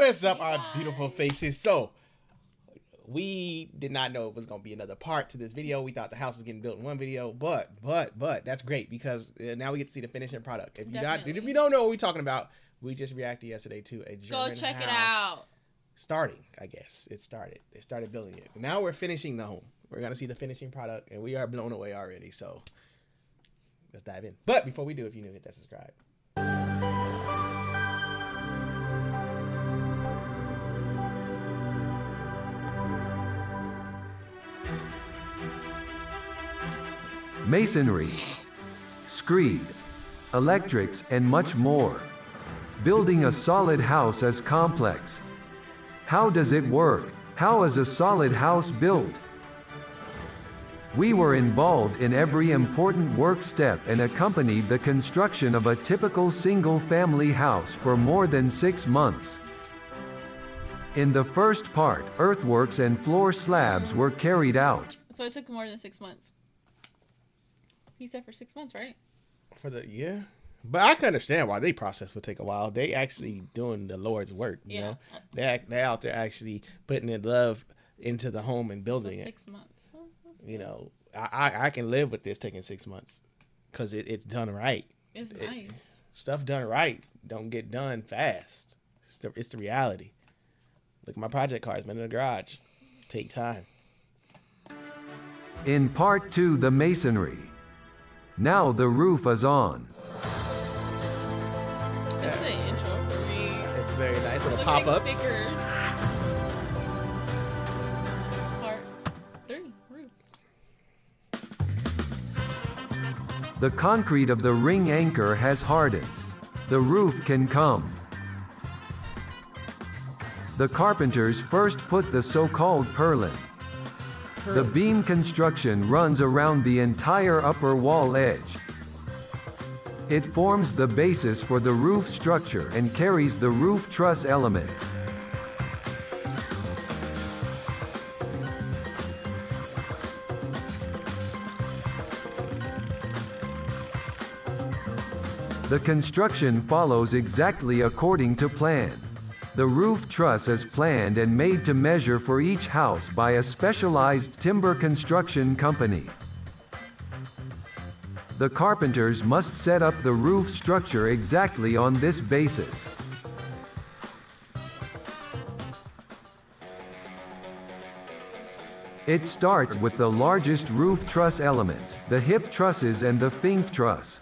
is up, our beautiful faces? So, we did not know it was going to be another part to this video. We thought the house was getting built in one video, but that's great because now we get to see the finishing product. If you don't know what we're talking about, we just reacted yesterday to a German Go check house it out. starting, I guess. It started. They started building it. Now we're finishing the home. We're going to see the finishing product, and we are blown away already. So, let's dive in. But before we do, if you're new, hit that subscribe. Masonry, screed, electrics, and much more. Building a solid house is complex. How does it work? How is a solid house built? We were involved in every important work step and accompanied the construction of a typical single-family house for more than 6 months. In the first part, earthworks and floor slabs were carried out. So it took more than 6 months. He said for 6 months, right? Yeah. But I can understand why they process would take a while. They actually doing the Lord's work, you know? They're out there actually putting their love into the home and building it. 6 months. You know, I can live with this taking 6 months because it's done right. It's nice. Stuff done right don't get done fast. It's the reality. Look at my project cars, man, in the garage. Take time. In part 2, the masonry. Now the roof is on. That's the intro for me. It's very nice. Little Look pop-ups. at stickers. Part 3, roof. The concrete of the ring anchor has hardened. The roof can come. The carpenters first put the so-called purlin. The beam construction runs around the entire upper wall edge. It forms the basis for the roof structure and carries the roof truss elements. The construction follows exactly according to plan. The roof truss is planned and made to measure for each house by a specialized timber construction company. The carpenters must set up the roof structure exactly on this basis. It starts with the largest roof truss elements, the hip trusses and the fink truss.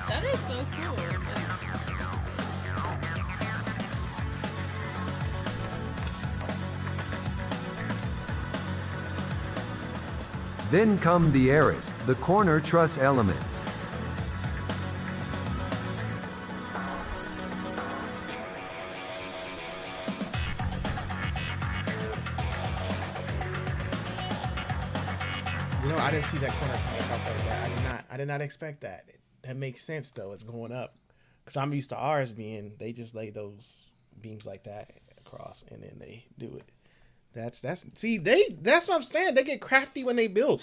That is so cool. Then come the arras, the corner truss elements. You know, I didn't see that corner coming across like that. I did not expect that. That makes sense though. It's going up because I'm used to ours being they just lay those beams like that across and then they do it. That's what I'm saying. They get crafty when they build.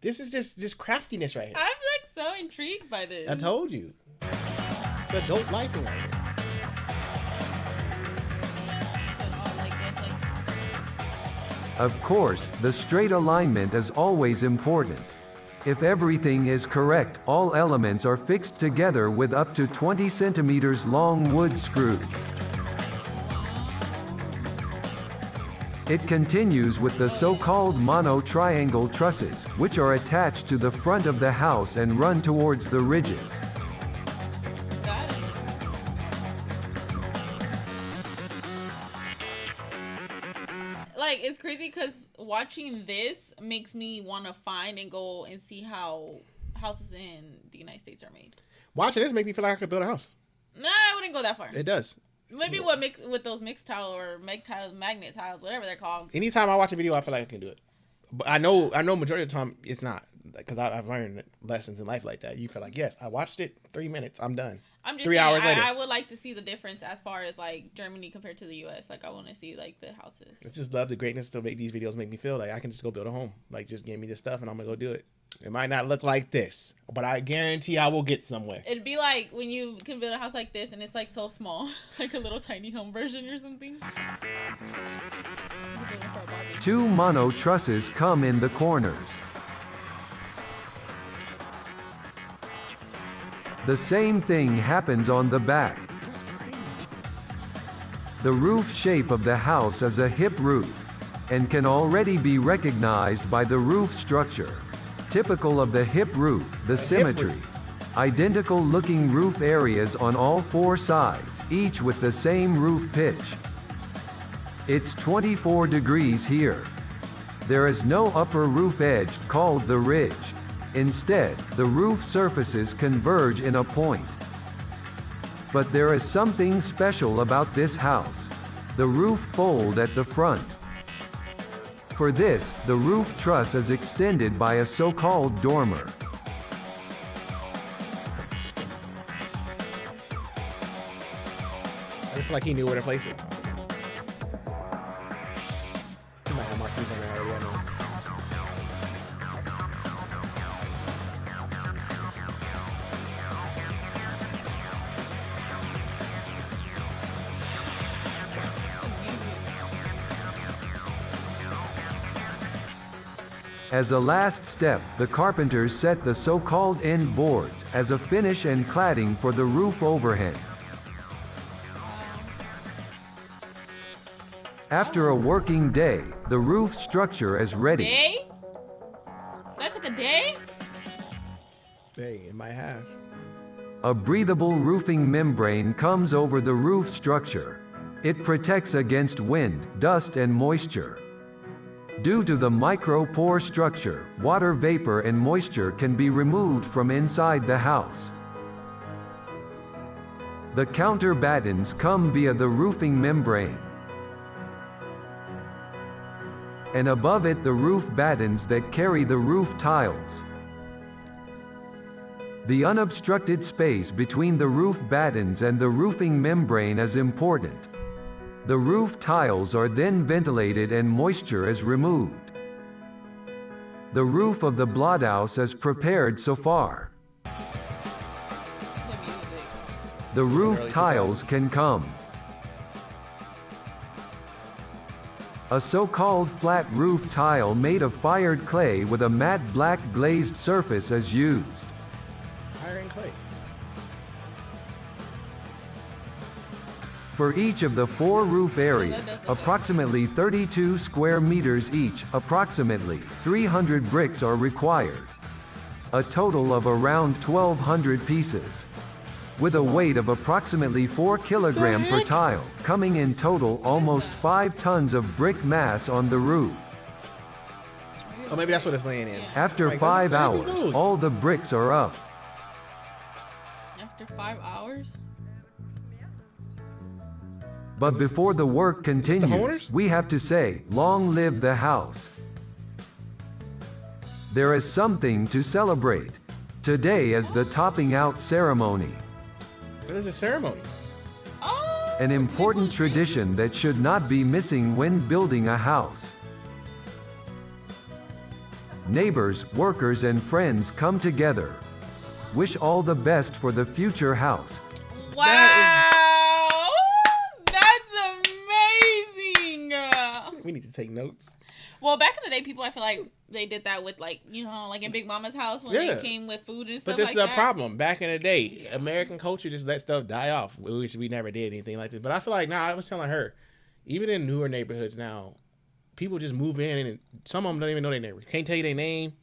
This is just craftiness right here. I'm like so intrigued by this. I told you. It's adult life right here. Of course, the straight alignment is always important. If everything is correct, all elements are fixed together with up to 20 centimeters long wood screws. It continues with the so-called mono-triangle trusses, which are attached to the front of the house and run towards the ridges. Got it. Like, it's crazy because watching this makes me want to find and go and see how houses in the United States are made. Watching this make me feel like I could build a house. Nah, I wouldn't go that far. It does. Maybe with those mixed tile or meg tiles, magnet tiles, whatever they're called. Anytime I watch a video, I feel like I can do it. But I know majority of the time it's not, because I've learned lessons in life like that. You feel like, yes, I watched it 3 minutes, I'm done. I'm just 3 saying, hours later. I would like to see the difference as far as like Germany compared to the U.S. Like I want to see like the houses. I just love the greatness to make these videos make me feel like I can just go build a home. Like just give me this stuff and I'm gonna go do it. It might not look like this, but I guarantee I will get somewhere. It'd be like when you can build a house like this and it's like so small, like a little tiny home version or something. 2 mono trusses come in the corners. The same thing happens on the back. The roof shape of the house is a hip roof and can already be recognized by the roof structure. Typical of the hip roof, the symmetry. Identical looking roof areas on all 4 sides, each with the same roof pitch. It's 24 degrees here. There is no upper roof edge called the ridge. Instead, the roof surfaces converge in a point. But there is something special about this house. The roof fold at the front. For this, the roof truss is extended by a so-called dormer. I just feel like he knew where to place it. He might have markings on there already, I know. As a last step, the carpenters set the so-called end boards as a finish and cladding for the roof overhang. After a working day, the roof structure is ready. Day? That took a day? Hey, it might have. A breathable roofing membrane comes over the roof structure. It protects against wind, dust and moisture. Due to the micro-pore structure, water vapor and moisture can be removed from inside the house. The counter battens come via the roofing membrane. And above it the roof battens that carry the roof tiles. The unobstructed space between the roof battens and the roofing membrane is important. The roof tiles are then ventilated and moisture is removed. The roof of the blockhouse is prepared so far. The roof tiles can come. A so-called flat roof tile made of fired clay with a matte black glazed surface is used. Iron clay. For each of the 4 roof areas, approximately 32 square meters each, approximately 300 bricks are required. A total of around 1,200 pieces. With a weight of approximately 4 kilograms per tile, coming in total almost 5 tons of brick mass on the roof. Oh, maybe that's what it's laying in. After Like, 5 what the heck is hours, those? all the bricks are up. After 5 hours? But before the work continues, homeowners? we have to say, long live the house. There is something to celebrate. Today is the topping out ceremony. What is a ceremony? Oh, An important tradition that should not be missing when building a house. Neighbors, workers and friends come together. Wish all the best for the future house. wow. That's amazing. We need to take notes. Well, back in the day, people, I feel like they did that with, like, you know, like in Big Mama's house when Yeah. they came with food and stuff But this like is a that. problem. Back in the day, American culture just let stuff die off. We never did anything like this. But I feel like I was telling her, even in newer neighborhoods now, people just move in and some of them don't even know their neighbor. Can't tell you their name.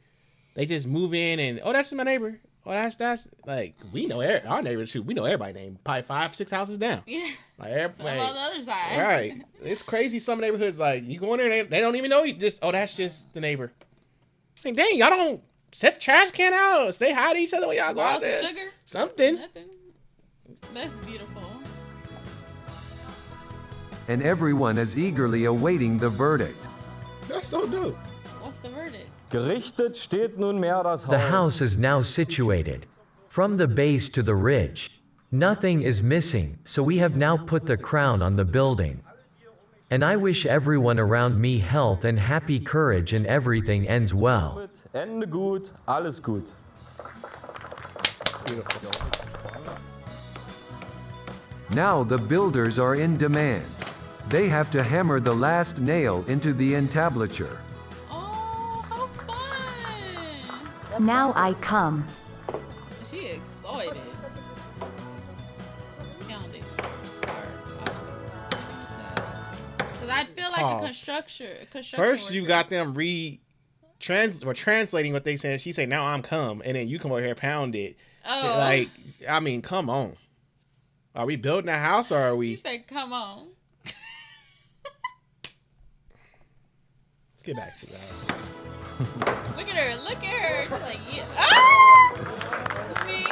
They just move in and, oh, that's my neighbor. Oh, that's like, we know our neighbors too. We know everybody's name. Probably 5-6 houses down. Yeah. Like Some everybody. on the other side. Right. It's crazy. Some neighborhoods, like, you go in there, they don't even know you. Just, oh, that's just the neighbor. Like, dang, y'all don't set the trash can out or say hi to each other when y'all go Borrow out there. some sugar? Something. Nothing. That's beautiful. And everyone is eagerly awaiting the verdict. That's so dope. What's the verdict? Gerichtet steht nunmehr das The Haus. house is now situated. From the base to the ridge. Nothing is missing, so we have now put the crown on the building. And I wish everyone around me health and happy courage and everything ends well. Ende gut, alles gut. It's beautiful. Now the builders are in demand. They have to hammer the last nail into the entablature. Oh, how fun! Now I come. She excited. Found it. Cause I feel like Pause. a construction. First, you worker. got them translating what they said. She said, "Now I'm come," and then you come over here pound it. Oh, Like, I mean, come on. Are we building a house or are he we? said, "Come on." Let's get back to that. Look at her. Look at her. She's like, yeah. Ah! Me.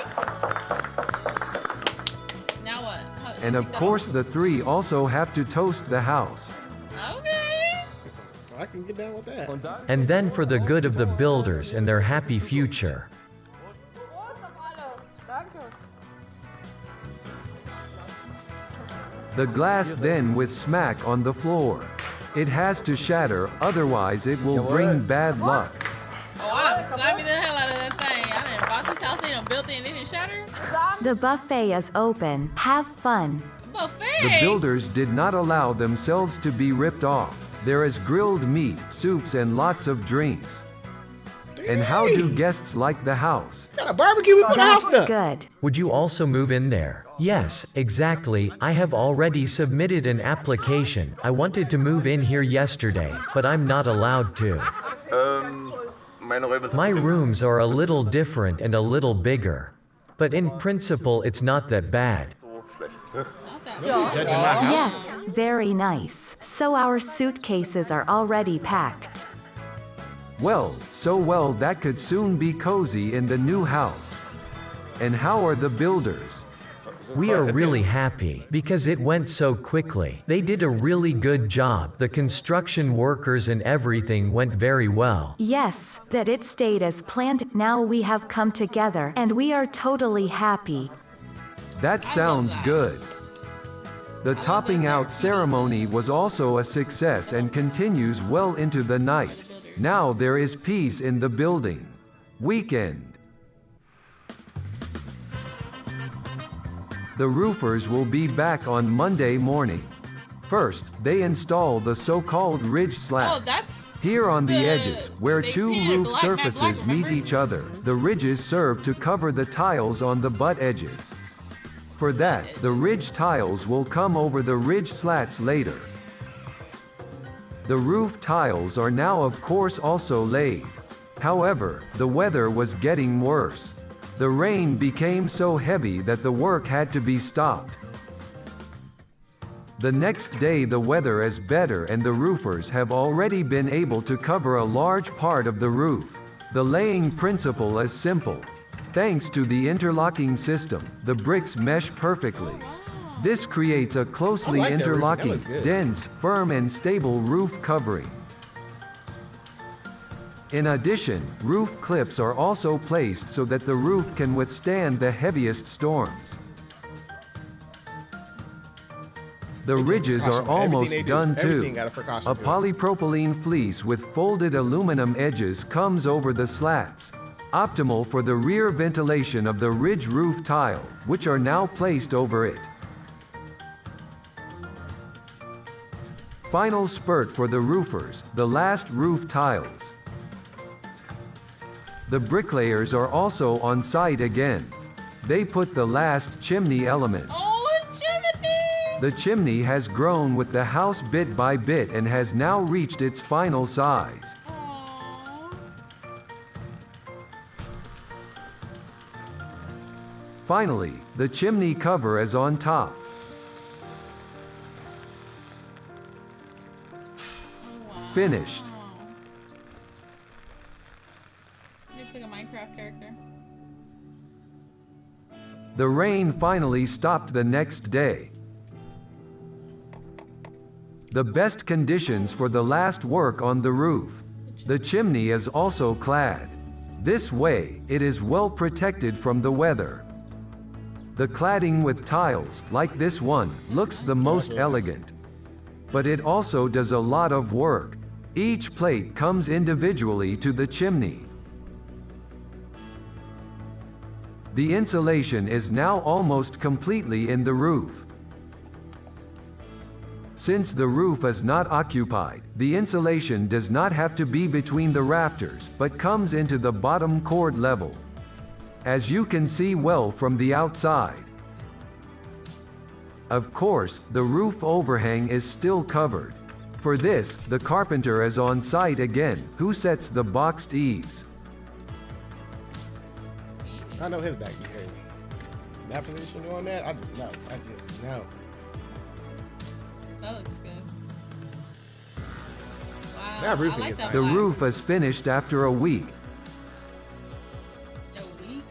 Now what? And of course the three also have to toast the house. Okay. I can get down with that. Und dann And then for the good of the builders and their happy future. The glass then with smack on the floor. It has to shatter, otherwise it will bring bad luck. Oh, I'm slapping the hell out of that thing. I didn't bought this house, they done built it and it didn't shatter. The buffet is open. Have fun. Buffet. The builders did not allow themselves to be ripped off. There is grilled meat, soups and lots of drinks. And how do guests like the house? Got a barbecue. We put a house That's up. good. Would you also move in there? Yes, exactly. I have already submitted an application. I wanted to move in here yesterday, but I'm not allowed to. My rooms are a little different and a little bigger. But in principle, it's not that bad. Not that Judging my house. Yes, very nice. So our suitcases are already packed. Well, so well that could soon be cozy in the new house. And how are the builders? We are really happy because it went so quickly. They did a really good job. The construction workers and everything went very well. Yes, that it stayed as planned. Now we have come together and we are totally happy. That sounds that. good. The topping out ceremony was also a success and continues well into the night. Now there is peace in the building. Weekend. The roofers will be back on Monday morning. First, they install the so-called ridge Oh, slats. that's Here on the edges, where they two painted roof black, matte surfaces black, meet remember? each other, the ridges serve to cover the tiles on the butt edges. For that, the ridge tiles will come over the ridge slats later. The roof tiles are now of course also laid. However, the weather was getting worse. The rain became so heavy that the work had to be stopped. The next day the weather is better and the roofers have already been able to cover a large part of the roof. The laying principle is simple. Thanks to the interlocking system, the bricks mesh perfectly. This creates a closely I like that roofing. That interlocking, looks good. dense, firm and stable roof covering. In addition, roof clips are also placed so that the roof can withstand the heaviest storms. The They take ridges are precaution. Everything almost they do, done everything too. got a precaution A to it. polypropylene fleece with folded aluminum edges comes over the slats, optimal for the rear ventilation of the ridge roof tile, which are now placed over it. Final spurt for the roofers, the last roof tiles. The bricklayers are also on site again. They put the last chimney elements. oh, chimney. The chimney has grown with the house bit by bit and has now reached its final size. Aw. Finally, the chimney cover is on top. Oh, wow. Finished. Looks like a Minecraft character. The rain finally stopped the next day. The best conditions for the last work on the roof. The chimney is also clad. This way, it is well protected from the weather. The cladding with tiles, like this one, looks the most elegant. But it also does a lot of work. Each plate comes individually to the chimney. The insulation is now almost completely in the roof. Since the roof is not occupied, the insulation does not have to be between the rafters, but comes into the bottom cord level, as you can see well from the outside. Of course, the roof overhang is still covered. For this, the carpenter is on site again, who sets the boxed eaves. I know his back be hurting. That position on that, I just know. That looks good. Wow. That roofing I like is that nice. The black. roof is finished after a week. A week?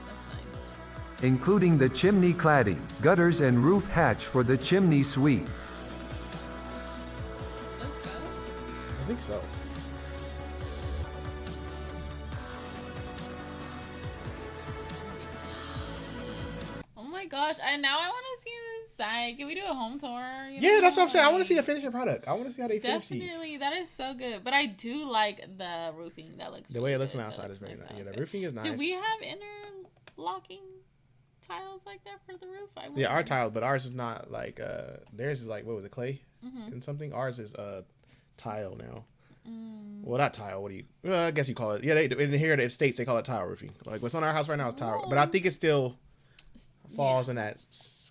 That's nice. Including the chimney cladding, gutters and roof hatch for the chimney suite. Let's go. I think so. Oh my gosh! I now want to see the inside. Can we do a home tour? Yeah, that's what I'm saying. I want to see the finished product. I want to see how they finish these. Definitely, that is so good. But I do like the roofing. That looks The way it looks on good. the outside That is very looks nice. Yeah, That the looks roofing is good. nice. Do we have interlocking tiles like that for the roof? Yeah, our tiles, but ours is not like theirs is like, what was it, clay Mm-hmm. and something. Ours is tile now. Mm. Well, not tile. What do you? Well, I guess you call it. Yeah, they in here in the States they call it tile roofing. Like what's on our house right now is tile, but I think it still falls in that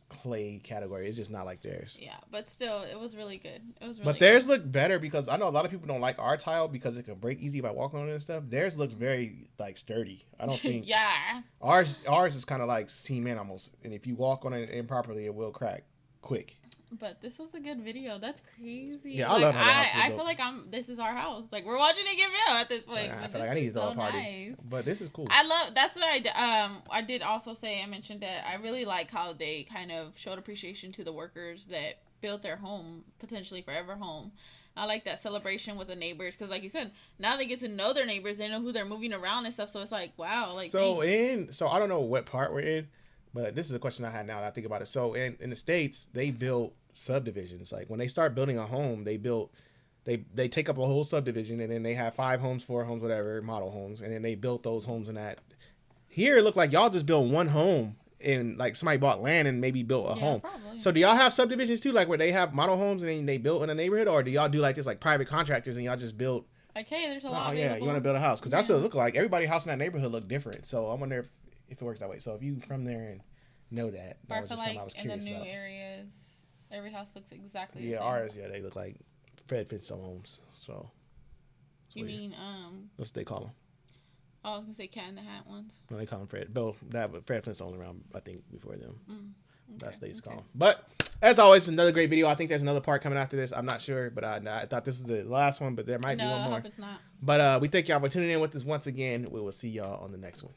clay category. It's just not like theirs. Yeah, but still, it was really good. It was really. But theirs look better because I know a lot of people don't like our tile because it can break easy by walking on it and stuff. Theirs looks very like sturdy. I don't think yeah. ours is kind of like cement almost, and if you walk on it improperly, it will crack quick. But this was a good video. That's crazy. Yeah, I love how the house is I built. feel like this is our house. Like we're watching it get built at this point. I but feel like this I need to is throw a so party, nice. but this is cool. I love that's what I did also say I mentioned that I really like how they kind of showed appreciation to the workers that built their home, potentially forever home. I like that celebration with the neighbors because, like you said, now they get to know their neighbors. They know who they're moving around and stuff. So it's like, wow, like so thanks. I don't know what part we're in, but this is a question I had now that I think about it. So in the States, they built subdivisions. Like when they start building a home, they take up a whole subdivision and then they have 5 homes, 4 homes, whatever, model homes, and then they built those homes in that. Here it looked like y'all just built one home and like somebody bought land and maybe built a home. Probably. So do y'all have subdivisions too, like where they have model homes and then they built in a neighborhood, or do y'all do like this like private contractors and y'all just build? Like, hey, there's a lot. Oh yeah, available. you want to build a house because that's what it looked like. Everybody house in that neighborhood looked different. So I wonder if it works that way. So if you from there and know that, Or I was feel just something like I was in the curious new about. areas, every house looks exactly the Yeah, same. ours, yeah, they look like Fred Flintstone homes. So it's You weird. mean That's what they call them. oh, I was gonna say Cat in the Hat ones. No, they call them Fred. Bill, that Fred Flintstone around, I think, before them. That's what they used to call okay. them. But as always, another great video. I think there's another part coming after this. I'm not sure, but I thought this was the last one, but there might be No, one I more. hope it's not. But we thank y'all for tuning in with us once again. We will see y'all on the next one.